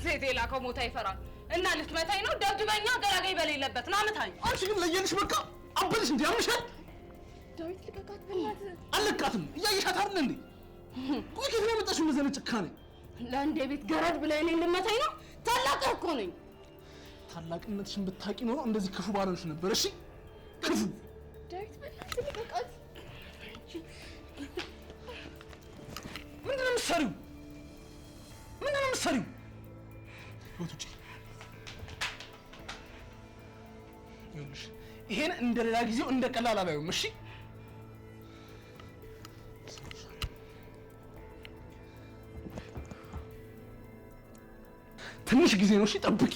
ዜዴላ ከሞታ ይፈራል እና ልትመታኝ ነው ደብድበኛ ገራገኝ በሌለበት ና መታኝ አንቺ ግን ለየልሽ በቃ አበልሽ እንዴ አምሻል ዳዊት ልቀቃት በእናት አለቃትም እያየሻት አይደል እንዴ ቆይ ከዚህ መጣሽ መዘነ ጭካኔ ለአንዴ ቤት ገረድ ብለህ እኔን ልመታኝ ነው ታላቅህ እኮ ነኝ ታላቅነትሽን ብታቂ ኖሮ እንደዚህ ክፉ ባልሆንሽ ነበር እሺ ክፉ ዳዊት በእናት ልቀቃት ምንድነው የምትሰሪው ምንድነው የምትሰሪው ወጡጪ ይኸውልሽ ይሄን እንደሌላ ጊዜው እንደ ቀላል አላየውም እሺ ትንሽ ጊዜ ነው እሺ ጠብቂ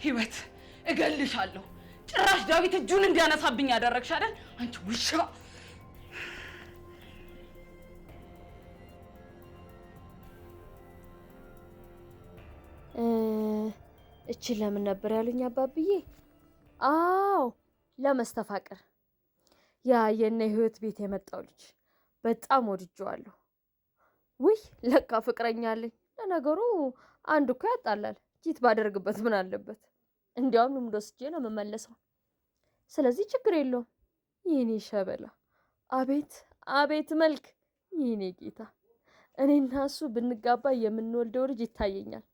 ህይወት እገልሻለሁ ጭራሽ ዳዊት እጁን እንዲያነሳብኝ ያደረግሽ አይደል አንቺ ውሻ እቺ ለምን ነበር ያሉኝ አባብዬ አዎ ለመስተፋቀር ያ የኔ ህይወት ቤት የመጣው ልጅ በጣም ወድጄዋለሁ ውይ ለካ ፍቅረኛ አለኝ ለነገሩ አንድ እኮ ያጣላል ጂት ባደርግበት ምን አለበት እንዲያውም ልምዶስጄ ነው መመለሰው ስለዚህ ችግር የለውም የኔ ሸበላ አቤት አቤት መልክ የኔ ጌታ እኔና እሱ ብንጋባ የምንወልደው ልጅ ይታየኛል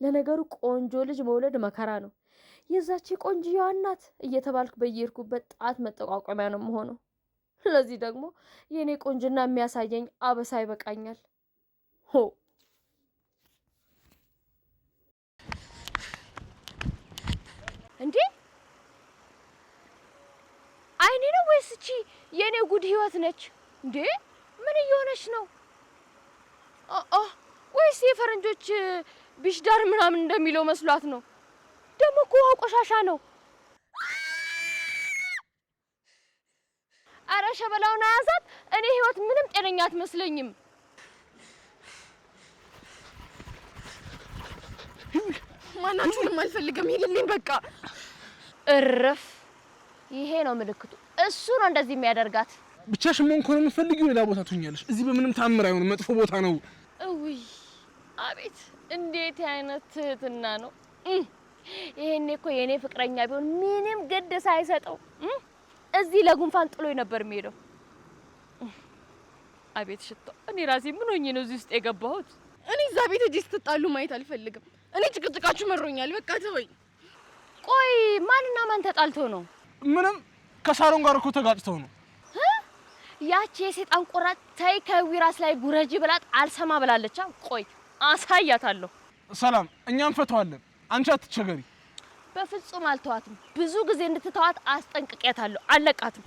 ለነገሩ ቆንጆ ልጅ መውለድ መከራ ነው የዛች ቆንጆዋ እናት እየተባልኩ በየርኩበት ጣት መጠቋቋሚያ ነው መሆነው ስለዚህ ደግሞ የኔ ቆንጅና የሚያሳየኝ አበሳ ይበቃኛል ሆ እንዴ አይኔ ነው ወይስ እቺ የኔ ጉድ ህይወት ነች እንዴ ምን እየሆነች ነው ወይስ የፈረንጆች ቢሽዳር ምናምን እንደሚለው መስሏት ነው ደሞ እኮ ቆሻሻ ነው አረ ሸበላውን አያዛት እኔ ህይወት ምንም ጤነኛ አትመስለኝም ማናችሁንም አልፈልግም ይልልኝ በቃ እረፍ ይሄ ነው ምልክቱ እሱ ነው እንደዚህ የሚያደርጋት ብቻሽ ምን ኮን የምትፈልጊው ሌላ ቦታ ትሆኛለሽ እዚህ በምንም ታምር አይሆንም መጥፎ ቦታ ነው እውይ አቤት እንዴት አይነት ትህትና ነው ይሄኔ እኮ የኔ ፍቅረኛ ቢሆን ምንም ግድ ሳይሰጠው እዚህ ለጉንፋን ጥሎኝ ነበር የሚሄደው አቤት ሽቶ እኔ ራሴ ምን ሆኜ ነው እዚህ ውስጥ የገባሁት እኔ እዛ ቤት እጅ ስትጣሉ ማየት አልፈልግም እኔ ጭቅጭቃችሁ መሮኛል በቃ ተወኝ ቆይ ማንና ማን ተጣልቶ ነው ምንም ከሳሮን ጋር እኮ ተጋጭተው ነው ያቺ የሰይጣን ቆራጥ ተይ ከዊራስ ላይ ጉረጂ ብላት አልሰማ ብላለች ቆይ አሳያታለሁ ሰላም እኛም ፈተዋለን አንቺ አትቸገሪ በፍጹም አልተዋትም ብዙ ጊዜ እንድትተዋት አስጠንቅቄያታለሁ አለቃትም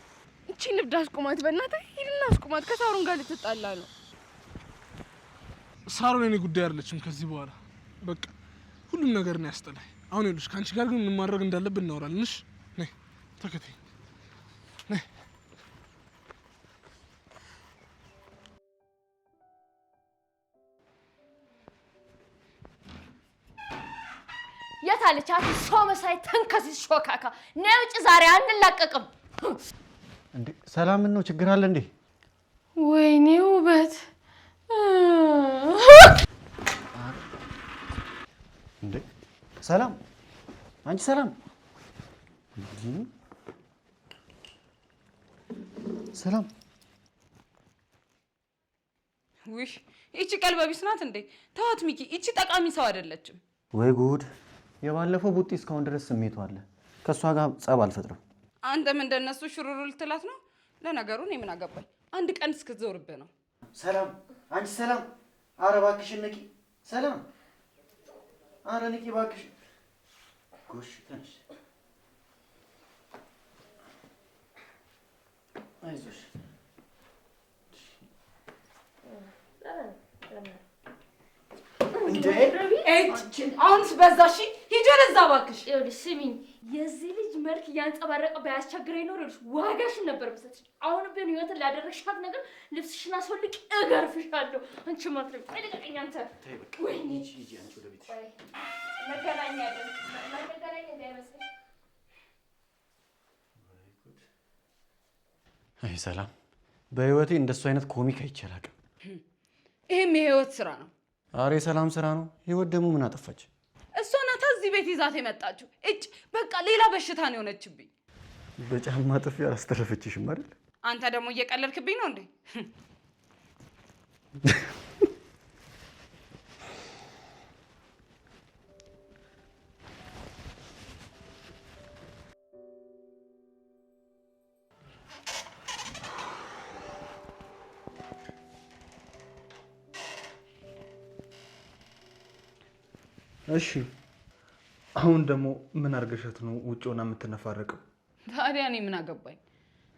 እቺ ንብዳ አስቆማት በእናትህ ሂድና አስቆማት ከሳሮን ጋር ልትጣላ ነው ሳሮን የኔ ጉዳይ አይደለችም ከዚህ በኋላ በቃ ሁሉም ነገር ነው ያስጠላኝ አሁን ይኸውልሽ ካንቺ ጋር ግን ምን ማድረግ እንዳለብን እናወራለን እሺ ነይ ተከተይ ነይ የታለቻት ሶመሳይ ተንከሲስ ሾካካ ነውጭ ዛሬ አንላቀቅም እንዴ ሰላም ነው ችግር አለ እንዴ ወይኔ ውበት እንዴ ሰላም አንቺ ሰላም ሰላም ውይ እቺ ቀልበቢስ ናት እንዴ ተዋት ሚኪ እቺ ጠቃሚ ሰው አይደለችም ወይ ጉድ የባለፈው ቡጢ እስካሁን ድረስ ስሜቱ አለ ከሷ ጋር ጸብ አልፈጥረም አንተም እንደነሱ ሽሩሩ ልትላት ነው ለነገሩ እኔ ምን አገባኝ አንድ ቀን እስክትዞርብህ ነው ሰላም አንቺ ሰላም ኧረ እባክሽ ንቂ ሰላም ኧረ ንቂ እባክሽ ጎሽ ተነሽ አይዞሽ እንዴ አሁንስ በዛሽ ሂጂ ወደዛ እባክሽ ይኸውልሽ ስሚኝ የዚህ ልጅ መልክ ያንጸባረቀ ባያስቸግረኝ ኖር ልጅ ዋጋሽን ነበር ብሰጥሽ አሁን ቢሆን ህይወትን ላደረግሻት ነገር ልብስሽን አስወልቅ እገርፍሻለሁ አንቺ ማለት ነው አይደቀኝ አንተ ተይ በቃ ሂጂ አንቺ ወደ ቤትሽ መገናኛለን መገናኛ እንዳይመስልሽ። አይ ሰላም፣ በህይወቴ እንደሱ አይነት ኮሚክ አይቼ አላውቅም። ይሄም የህይወት ስራ ነው። አሬ ሰላም ስራ ነው። ህይወት ደግሞ ምን አጠፋች? እሷ ናት እዚህ ቤት ይዛት የመጣችው። እጭ በቃ ሌላ በሽታ ነው የሆነችብኝ። በጫማ ጥፊ አላስተረፈችሽም አይደል? አንተ ደግሞ እየቀለድክብኝ ነው እንዴ? እሺ አሁን ደግሞ ምን አርገሻት ነው ውጭ ሆና የምትነፋረቀው? ታዲያ እኔ ምን አገባኝ?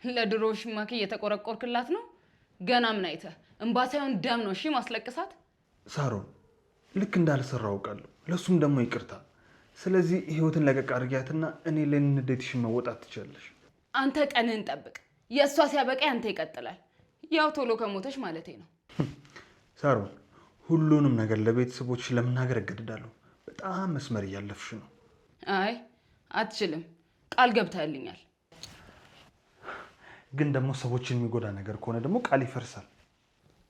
ለድሮ ሽማኪ እየተቆረቆርክላት ነው? ገና ምን አይተህ? እንባ ሳይሆን ደም ነው እሺ ማስለቅሳት። ሳሮን ልክ እንዳልሰራው አውቃለሁ። ለሱም ደግሞ ይቅርታ። ስለዚህ ህይወትን ለቀቅ አድርጊያትና እኔ ለንዴትሽን መወጣት ትችላለሽ። አንተ ቀንህን ጠብቅ። የእሷ ሲያበቃ አንተ ይቀጥላል። ያው ቶሎ ከሞተች ማለቴ ነው። ሳሮን ሁሉንም ነገር ለቤተሰቦች ለመናገር እገድዳለሁ። በጣም መስመር እያለፍሽ ነው። አይ አትችልም። ቃል ገብተህልኛል። ግን ደግሞ ሰዎችን የሚጎዳ ነገር ከሆነ ደግሞ ቃል ይፈርሳል።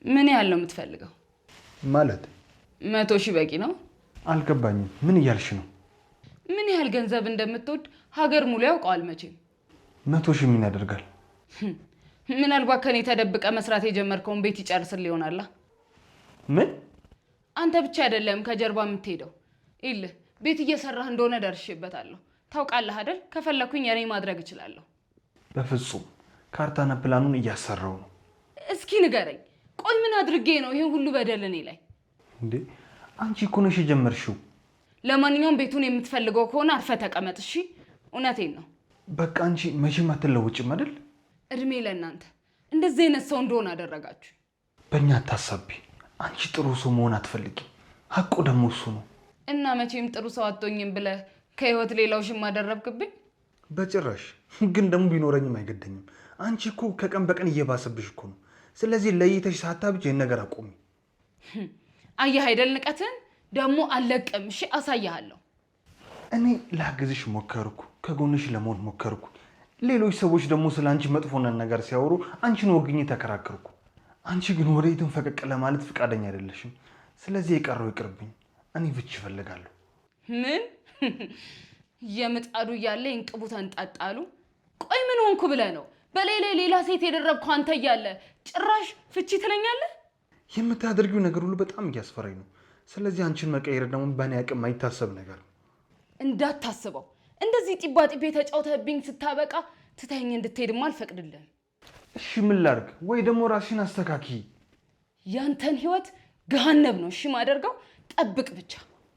ምን ያህል ነው የምትፈልገው? ማለት 100,000 በቂ ነው? አልገባኝም። ምን እያልሽ ነው? ምን ያህል ገንዘብ እንደምትወድ ሀገር ሙሉ ያውቀዋል መቼም። 100,000 ምን ያደርጋል? ምናልባት ከኔ ተደብቀ መስራት የጀመርከውን ቤት ይጨርስል ይሆናላ። ምን? አንተ ብቻ አይደለም ከጀርባ የምትሄደው። ይልህ ቤት እየሰራህ እንደሆነ ደርሼበታለሁ። ታውቃለህ አይደል? ከፈለኩኝ የኔ ማድረግ እችላለሁ። በፍጹም ካርታና ፕላኑን እያሰራው ነው። እስኪ ንገረኝ፣ ቆይ ምን አድርጌ ነው ይሄን ሁሉ በደል እኔ ላይ? እንዴ አንቺ እኮ ነሽ የጀመርሽው። ለማንኛውም ቤቱን የምትፈልገው ከሆነ አርፈ ተቀመጥ እሺ? እውነቴን ነው። በቃ አንቺ መቼም አትለውጭም አይደል? እድሜ ለእናንተ እንደዚህ አይነት ሰው እንደሆነ አደረጋችሁ። በእኛ አታሳቢ። አንቺ ጥሩ ሰው መሆን አትፈልጊም። ሀቁ ደግሞ እሱ ነው። እና መቼም ጥሩ ሰው አትሆኝም ብለህ ከህይወት ሌላው ሽማ አደረብክብኝ? በጭራሽ። ግን ደግሞ ቢኖረኝም አይገደኝም። አንቺ እኮ ከቀን በቀን እየባሰብሽ እኮ ነው። ስለዚህ ለይተሽ ሳታብጅ ይህን ነገር አቆሚ። አየህ አይደል ንቀትን? ደግሞ አልለቅም። እሺ አሳያለሁ። እኔ ላግዝሽ ሞከርኩ፣ ከጎንሽ ለመሆን ሞከርኩ። ሌሎች ሰዎች ደግሞ ስለ አንቺ መጥፎና ነገር ሲያወሩ አንቺን ወግኜ ተከራከርኩ። አንቺ ግን ወዴትም ፈቀቅ ለማለት ፍቃደኛ አይደለሽም። ስለዚህ የቀረው ይቅርብኝ። እኔ ብቻ እፈልጋለሁ። ምን የምጣዱ እያለ እንቅቡ ተንጣጣሉ። ቆይ ምን ሆንኩ ብለህ ነው? ሌላ ሴት የደረብኩ አንተ እያለ ጭራሽ ፍቺ ትለኛለህ? የምታደርጊው ነገር ሁሉ በጣም እያስፈራኝ ነው። ስለዚህ አንቺን መቀየር ደግሞ በእኔ አቅም የማይታሰብ ነገር ነው። እንዳታስበው። እንደዚህ ጢባ ጢቤ ተጫውተህብኝ ስታበቃ ትተኸኝ እንድትሄድማ አልፈቅድልህም። እሺ ምን ላድርግ? ወይ ደግሞ ራስሽን አስተካኪ። ያንተን ህይወት ገሃነብ ነው እሺ ማደርገው። ጠብቅ ብቻ።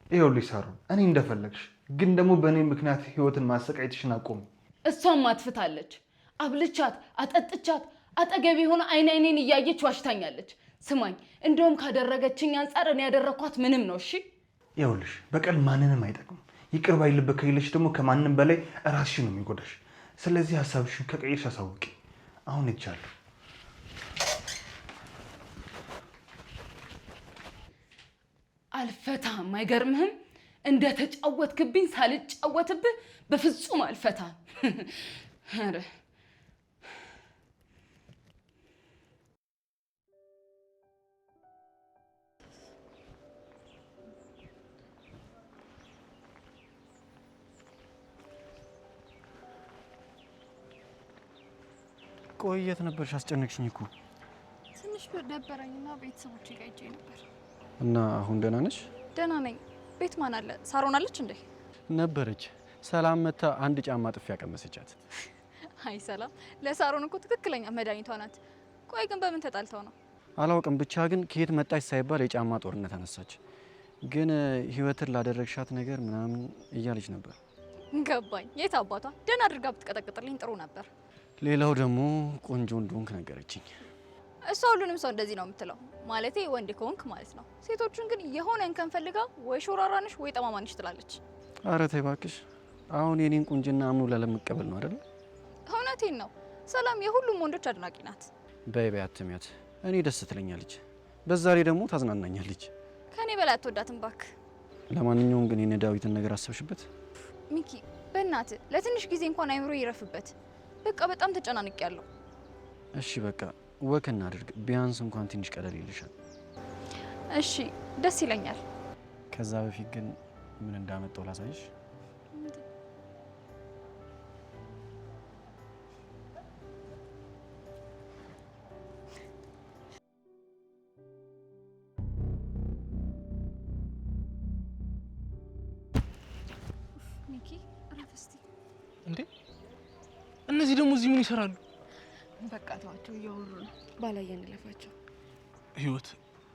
ይኸውልሽ ሳሮን፣ እኔ እንደፈለግሽ፣ ግን ደግሞ በእኔ ምክንያት ህይወትን ማሰቃየትሽን አቆሚ። እሷም አጥፍታለች። አብልቻት፣ አጠጥቻት፣ አጠገቤ ሆነ አይኔን እያየች ዋሽታኛለች። ስማኝ፣ እንደውም ካደረገችኝ አንጻር እኔ ያደረኳት ምንም ነው። እሺ ይኸውልሽ፣ በቀል ማንንም አይጠቅም። ይቅር ባይ ልብ ከሌለሽ ደግሞ ከማንም በላይ ራስሽን ነው የሚጎዳሽ። ስለዚህ ሀሳብሽን ከቀየርሽ አሳውቂ። አሁን እቻለሁ። አልፈታም። አይገርምህም? እንደ ተጫወትክብኝ ሳልጫወትብህ በፍጹም አልፈታም። ኧረ ቆይ የት ነበርሽ? አስጨነቅሽኝ እኮ። ትንሽ ደበረኝና ቤተሰቦቼ ጋር ሄጄ ነበር። እና አሁን ደህና ነሽ? ደህና ነኝ። ቤት ማን አለ? ሳሮን አለች እንዴ? ነበረች። ሰላም መታ አንድ ጫማ ጥፊ ያቀመሰቻት። አይ ሰላም ለሳሮን እኮ ትክክለኛ መድኃኒቷ ናት። ቆይ ግን በምን ተጣልተው ነው? አላውቅም፣ ብቻ ግን ከየት መጣች ሳይባል የጫማ ጦርነት አነሳች። ግን ህይወትን ላደረግሻት ነገር ምናምን እያለች ነበር። ገባኝ። የት አባቷ ደህና አድርጋ ብትቀጠቅጥልኝ ጥሩ ነበር። ሌላው ደግሞ ቆንጆ እንደሆንክ ነገረችኝ። እሷ ሁሉንም ሰው እንደዚህ ነው የምትለው፣ ማለቴ ወንድ ከሆንክ ማለት ነው። ሴቶቹን ግን የሆነ እንከን ፈልጋ ወይ ሾራራንሽ ወይ ጠማማንሽ ትላለች። አረ ተይ እባክሽ፣ አሁን የኔን ቁንጅና አምኖ ላለመቀበል ነው አይደል? እውነቴን ነው። ሰላም የሁሉም ወንዶች አድናቂ ናት። በይ በይ አትሚያት፣ እኔ ደስ ትለኛለች፣ በዛ ላይ ደግሞ ታዝናናኛለች። ከኔ በላይ አትወዳትም እባክህ። ለማንኛውም ግን የነ ዳዊትን ነገር አሰብሽበት? ሚኪ በእናትህ ለትንሽ ጊዜ እንኳን አይምሮ ይረፍበት። በቃ በጣም ተጨናንቄያለሁ። እሺ በቃ ወክ እናድርግ፣ ቢያንስ እንኳን ትንሽ ቀለል ይልሻል። እሺ ደስ ይለኛል። ከዛ በፊት ግን ምን እንዳመጣው ላሳይሽ። ሚኪ እረፍ እስቲ። እንዴ እነዚህ ደግሞ እዚህ ምን ይሰራሉ? በቃ ተዋቸው፣ እያወሩ ነው። ባላየ እንለፋቸው። ህይወት፣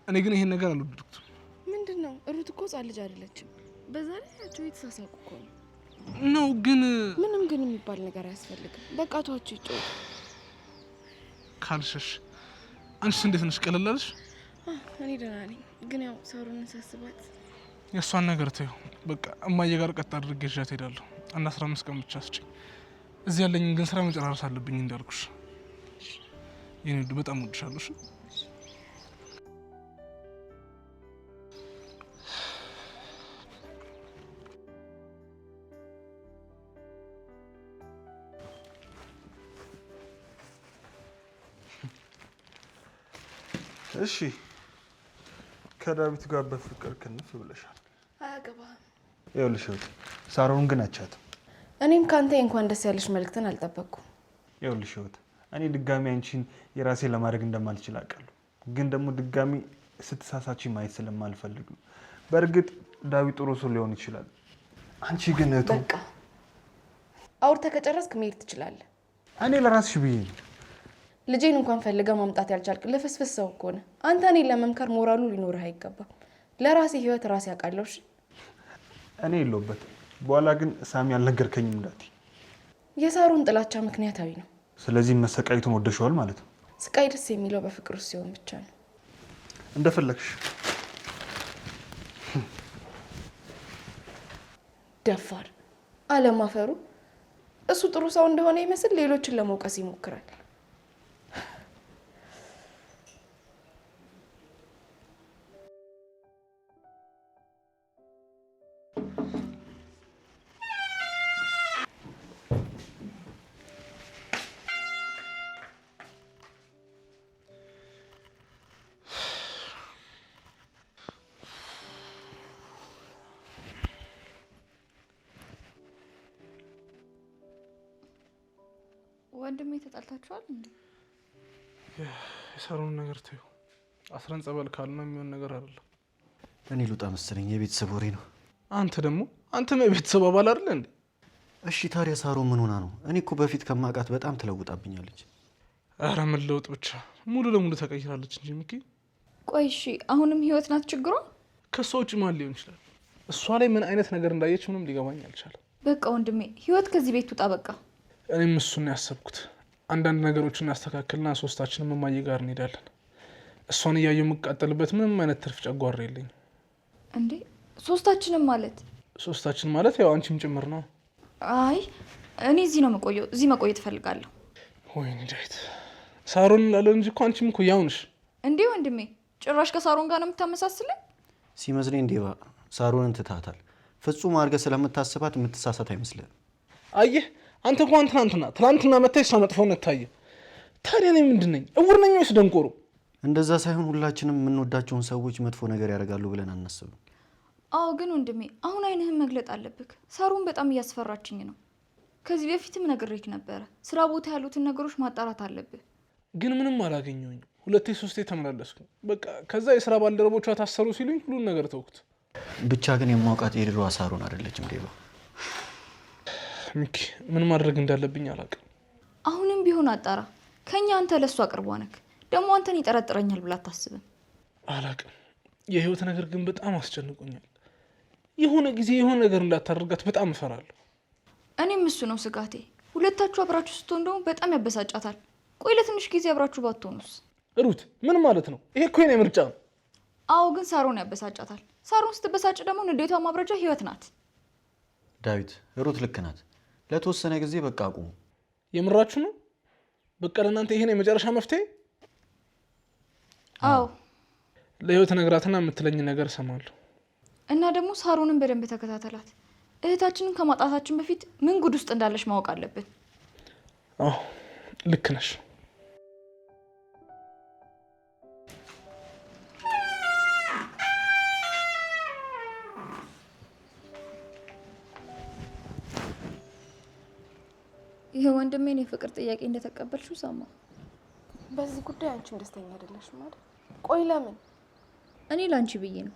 እኔ ግን ይሄን ነገር አልወደድኩትም። ምንድነው? ሩት እኮ ሕፃን ልጅ አይደለችም። በዛ ላይ ያቸው የተሳሳቁ እኮ ነው። ነው ግን ምንም ግን የሚባል ነገር አያስፈልግም። በቃ ተዋቸው ይጫወቱ። ካልሸሽ አንቺስ እንዴት ነሽ? ቀለል አለሽ? እኔ ደህና ነኝ፣ ግን ያው ሳሩን ሳስባት የእሷን ነገር ተይው። በቃ እማዬ ጋር ቀጥ አድርጌ ይዣት እሄዳለሁ። አንድ 15 ቀን ብቻ ስጪኝ። እዚህ ያለኝን ግን ስራ መጨራረስ አለብኝ እንዳልኩሽ። የኔ ውድ በጣም እወድሻለሁ። እሺ ከዳዊት ጋር በፍቅር ክንፍ ብለሻል። አያገባህም። ይኸውልሽ ሳሮን ግን አቻትም። እኔም ካንተ እንኳን ደስ ያለሽ መልእክትን አልጠበቅኩም። ይኸውልሽ እኔ ድጋሚ አንቺን የራሴ ለማድረግ እንደማልችል አውቃለሁ። ግን ደግሞ ድጋሚ ስትሳሳቺ ማየት ስለማልፈልግ ነው። በእርግጥ ዳዊት ጥሩ ሰው ሊሆን ይችላል። አንቺ ግን በቃ አውርተህ ከጨረስክ መሄድ ትችላለህ። እኔ ለራስሽ ብዬ ነው። ልጄን እንኳን ፈልገህ ማምጣት ያልቻልክ ልፍስፍስ ሰው እኮ ነህ። አንተ እኔን ለመምከር ሞራሉ ሊኖርህ አይገባም። ለራሴ ህይወት ራሴ አውቃለሁ። እሺ እኔ የለሁበትም። በኋላ ግን ሳሚ አልነገርከኝም እንዳትዪ። የሳሩን ጥላቻ ምክንያታዊ ነው። ስለዚህ መሰቃየቱን ወደሽዋል ማለት ነው። ስቃይ ደስ የሚለው በፍቅር ውስጥ ሲሆን ብቻ ነው። እንደፈለግሽ። ደፋር አለማፈሩ። እሱ ጥሩ ሰው እንደሆነ ይመስል ሌሎችን ለመውቀስ ይሞክራል። ወንድሜ ተጣልታችኋል እንዴ? የሳሩን ነገር ተይው። አስረን ጸበል ካልና የሚሆን ነገር አይደለም። እኔ ልውጣ መሰለኝ፣ የቤተሰብ ወሬ ነው። አንተም የቤተሰብ አባል አይደለ እንዴ? እሺ ታዲያ ሳሮ ምን ሆና ነው? እኔ እኮ በፊት ከማውቃት በጣም ትለውጣብኛለች። ኧረ ምን ለውጥ ብቻ ሙሉ ለሙሉ ተቀይራለች እንጂ ሚኪ። ቆይ እሺ አሁንም ህይወት ናት ችግሯ? ከሷ ውጭ ማን ሊሆን ይችላል? እሷ ላይ ምን አይነት ነገር እንዳየች ምንም ሊገባኝ አልቻለም። በቃ ወንድሜ ህይወት ከዚህ ቤት ውጣ በቃ። እኔም እሱን ያሰብኩት። አንዳንድ ነገሮችን እናስተካክልና ሶስታችንም እማዬ ጋር እንሄዳለን። እሷን እያየሁ የምቃጠልበት ምንም አይነት ትርፍ ጨጓራ የለኝም። እንዴ ሶስታችንም ማለት? ሶስታችን ማለት ያው አንቺም ጭምር ነው። አይ እኔ እዚህ ነው የምቆየው። እዚህ መቆየት እፈልጋለሁ። ወይኔ ዳዊት፣ ሳሮን ላለው እንጂ እኮ አንቺም እኮ ያው ነሽ። እንዴ ወንድሜ ጭራሽ ከሳሮን ጋር ነው የምታመሳስለኝ? ሲመስለኝ ዴባ ሳሮንን ትታታል። ፍጹም አድርገህ ስለምታስባት የምትሳሳት አይመስልህም? አየህ አንተ እንኳን ትናንትና መታየት እሷ መጥፎነት ታየ። ታዲያ እኔ ምንድን ነኝ? እውር ነኝ ወይስ ደንቆሮ? እንደዛ ሳይሆን ሁላችንም የምንወዳቸውን ሰዎች መጥፎ ነገር ያደርጋሉ ብለን አናስብም። አዎ ግን ወንድሜ አሁን አይንህን መግለጥ አለብህ። ሳሮን በጣም እያስፈራችኝ ነው። ከዚህ በፊትም ነግሬክ ነበረ። ስራ ቦታ ያሉትን ነገሮች ማጣራት አለብህ። ግን ምንም አላገኘሁኝም። 2-3 ተመላለስኩ። በቃ ከዛ የስራ ባልደረቦቿ ታሰሩ ሲሉኝ ሁሉን ነገር ተውኩት። ብቻ ግን የማውቃት የድሮዋ ሳሮን አይደለችም ዴባ። ሚኪ ምን ማድረግ እንዳለብኝ አላውቅም። አሁንም ቢሆን አጣራ። ከኛ አንተ ለሱ አቅርቧ ነክ ደግሞ አንተን ይጠረጥረኛል ብላ አታስብም? አላውቅም። የህይወት ነገር ግን በጣም አስጨንቆኛል። የሆነ ጊዜ የሆነ ነገር እንዳታደርጋት በጣም እፈራለሁ። እኔም እሱ ነው ስጋቴ። ሁለታችሁ አብራችሁ ስትሆን ደግሞ በጣም ያበሳጫታል። ቆይ ለትንሽ ጊዜ አብራችሁ ባትሆኑስ? ሩት ምን ማለት ነው? ይሄ እኮ የኔ ምርጫ ነው። አዎ ግን ሳሮን ያበሳጫታል። ሳሮን ስትበሳጭ ደግሞ ንዴቷ ማብረጃ ህይወት ናት። ዳዊት ሩት ልክ ናት። ለተወሰነ ጊዜ በቃ አቁሙ። የምራችሁ ነው? በቃ ለእናንተ ይሄን የመጨረሻ መፍትሄ? አዎ ለህይወት ነግራትና የምትለኝ ነገር እሰማለሁ። እና ደግሞ ሳሮንን በደንብ ተከታተላት። እህታችንን ከማጣታችን በፊት ምን ጉድ ውስጥ እንዳለች ማወቅ አለብን። አዎ ልክ ነሽ። ይሄ ወንድሜን የፍቅር ጥያቄ እንደተቀበልሽው ሰማ። በዚህ ጉዳይ አንቺም ደስተኛ አይደለሽም ማለት? ቆይ ለምን? እኔ ላንቺ ብዬ ነው፣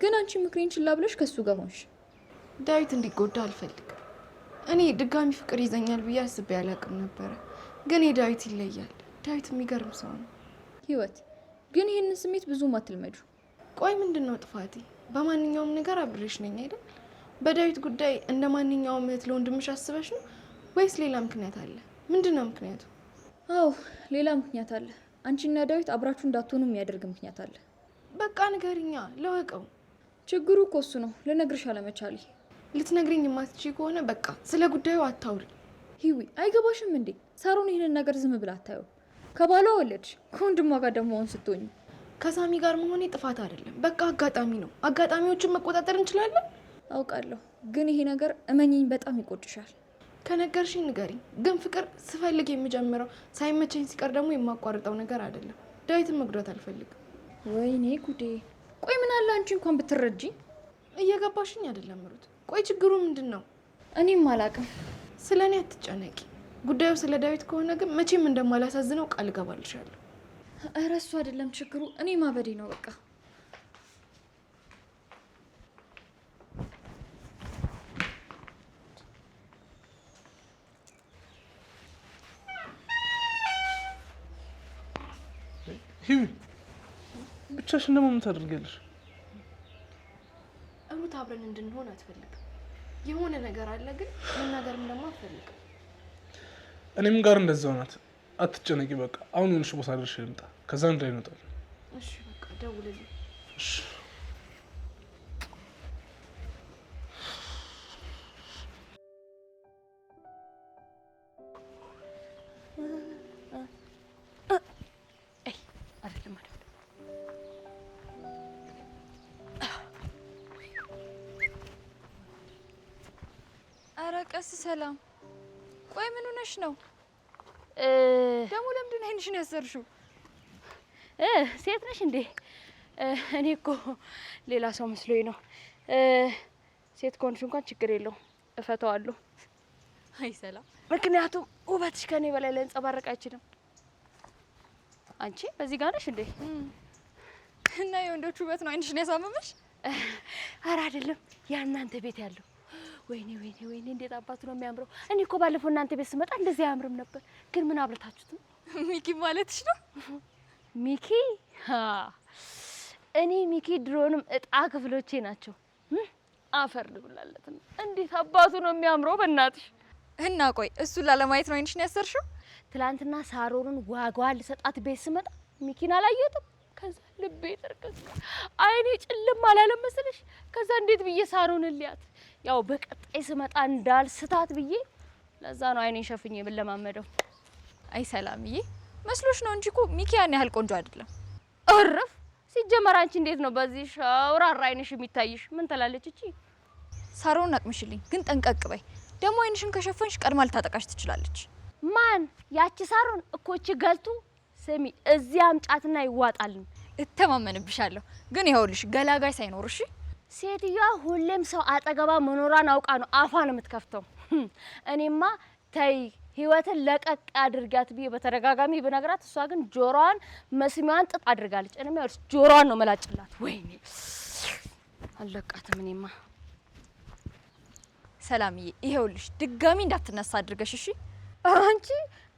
ግን አንቺ ምክሬን ችላ ብለሽ ከሱ ጋር ሆንሽ። ዳዊት እንዲጎዳ አልፈልግም። እኔ ድጋሚ ፍቅር ይዘኛል ብዬ አስቤ አላውቅም ነበረ፣ ግን የዳዊት ይለያል። ዳዊት የሚገርም ሰው ነው። ህይወት ግን ይህንን ስሜት ብዙም አትልመዱ። ቆይ ምንድን ነው ጥፋቴ? በማንኛውም ነገር አብሬሽ ነኝ አይደል? በዳዊት ጉዳይ እንደ ማንኛውም እህት ለወንድምሽ አስበሽ ነው ወይስ ሌላ ምክንያት አለ? ምንድን ነው ምክንያቱ? አዎ ሌላ ምክንያት አለ። አንቺና ዳዊት አብራችሁ እንዳትሆኑ የሚያደርግ ምክንያት አለ። በቃ ንገሪኛ፣ ለወቀው። ችግሩ እኮ እሱ ነው፣ ልነግርሽ አለመቻሌ። ልትነግሪኝ የማትችይ ከሆነ በቃ ስለ ጉዳዩ አታውሪ። ሂዊ አይገባሽም እንዴ? ሳሮን ይህንን ነገር ዝም ብላ አታየው። ከባሏ ወለድሽ፣ ከወንድሟ ጋር ደግሞ አሁን ስትሆኝ። ከሳሚ ጋር መሆኔ ጥፋት አይደለም፣ በቃ አጋጣሚ ነው። አጋጣሚዎችን መቆጣጠር እንችላለን። አውቃለሁ፣ ግን ይሄ ነገር እመኝኝ በጣም ይቆጭሻል። ከነገርሽኝ ንገሪኝ። ግን ፍቅር ስፈልግ የምጀምረው ሳይመቸኝ ሲቀር ደግሞ የማቋርጠው ነገር አይደለም። ዳዊትን መጉዳት አልፈልግም። ወይኔ ጉዴ! ቆይ ምን አለ አንቺ እንኳን ብትረጂ። እየገባሽኝ አይደለም ሩት። ቆይ ችግሩ ምንድን ነው? እኔም አላውቅም። ስለ እኔ አትጨነቂ። ጉዳዩ ስለ ዳዊት ከሆነ ግን መቼም እንደማላሳዝነው ቃል እገባልሻለሁ። ኧረ እሱ አይደለም ችግሩ፣ እኔ ማበዴ ነው በቃ። ሂዊ ብቻሽን ደግሞ ምን ታደርጊያለሽ? ሩት አብረን እንድንሆን አትፈልግም። የሆነ ነገር አለ ግን መናገርም ደግሞ አትፈልግም። እኔም ጋር እንደዛው ናት። አትጨነቂ በቃ። አሁን የሆነሽ ቦታ ደርሼ ልምጣ፣ ከዛ እንዳይመጣል። እሺ በቃ ደውልልኝ። እሺ ቀስ ሰላም። ቆይ ምን ሆነሽ ነው ደግሞ? ለምንድን ነው አይንሽን ያሰርሽው? ሴት ነሽ እንዴ? እኔ እኮ ሌላ ሰው መስሎኝ ነው። ሴት ከሆንሽ እንኳን ችግር የለውም እፈተዋለሁ። አይ ሰላም፣ ምክንያቱም ውበትሽ ከኔ በላይ ሊያንጸባርቅ አይችልም። አንቺ በዚህ ጋር ነሽ እንዴ? እና የወንዶች ውበት ነው አይንሽን ያሳመመሽ? ኧረ አይደለም፣ ያ እናንተ ቤት ያለው። ወይኔ ወይኔ ወይኔ እንዴት አባቱ ነው የሚያምረው። እኔ እኮ ባለፈው እናንተ ቤት ስመጣ እንደዚህ አያምርም ነበር። ግን ምን አብረታችሁት ነው? ሚኪ ማለትሽ ነው? ሚኪ? እኔ ሚኪ ድሮንም እጣ ክፍሎቼ ናቸው። አፈር ልብላለት። እንዴት አባቱ ነው የሚያምረው በእናትሽ። እና ቆይ እሱን ላለማየት ነው አይንሽን ያሰርሽው? ትላንትና ሳሮንን ዋጋዋን ልሰጣት ቤት ስመጣ ሚኪን አላየሁትም። ከዛ ልቤ ተርከስ፣ አይኔ ጭልም አላለም መሰለሽ። ከዛ እንዴት ብዬ ሳሮንን ሊያት፣ ያው በቀጣይ ስመጣ እንዳልስታት ብዬ፣ ለዛ ነው አይኔን ሸፍኜ የምለማመደው። አይ ሰላምዬ መስሎሽ ነው እንጂ እኮ ሚኪ ያን ያህል ቆንጆ አይደለም። እረፍ። ሲጀመር አንቺ እንዴት ነው በዚህ ሻውራራ አይንሽ የሚታይሽ? ምን ትላለች እቺ? ሳሮን አቅምሽልኝ፣ ግን ጠንቀቅ በይ። ደግሞ አይንሽን ከሸፈንሽ ቀድማ ልታጠቃሽ ትችላለች። ማን? ያቺ ሳሮን እኮ እቺ ገልቱ። ስሚ እዚህ አምጫትና ይዋጣልን። እተማመንብሻለሁ፣ ግን ይኸውልሽ ገላጋይ ሳይኖርሽ። ሴትዮዋ ሁሌም ሰው አጠገባ መኖሯን አውቃ ነው አፏን የምትከፍተው። እኔማ ተይ ህይወትን ለቀቅ አድርጋት ብዬ በተደጋጋሚ ብነግራት፣ እሷ ግን ጆሮዋን መስሚያዋን ጥጥ አድርጋለች። እኔማ ይኸውልሽ ጆሮዋን ነው መላጭላት። ወይኔ አለቃትም። እኔማ ሰላምዬ ይኸውልሽ ድጋሚ እንዳትነሳ አድርገሽ እሺ። አንቺ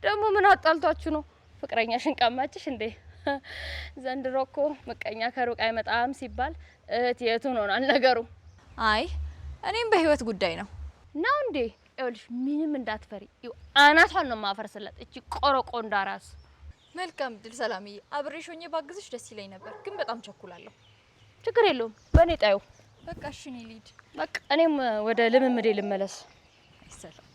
ደግሞ ምን አጣልቷችሁ ነው? ፍቅረኛሽን ቀማችሽ እንዴ? ዘንድሮ እኮ ምቀኛ ከሩቅ አይመጣም ሲባል እህት የቱን ሆናል ነገሩ? አይ እኔም በህይወት ጉዳይ ነው እንዴ? ይኸውልሽ ምንም እንዳትፈሪ፣ አናቷን ነው ማፈርስላት እቺ ቆረቆንዳ ራስ። መልካም ድል ሰላምዬ። አብሬሽ ሆኜ ባግዝሽ ደስ ይለኝ ነበር፣ ግን በጣም ቸኩላለሁ። ችግር የለውም በእኔ ጣዩ። በቃ እሺ እኔ ልሂድ። በቃ እኔም ወደ ልምምዴ ልመለስ። ሰላም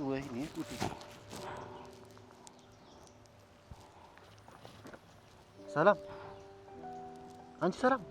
ወይኔ ጉዴ! ሰላም፣ አንቺ ሰላም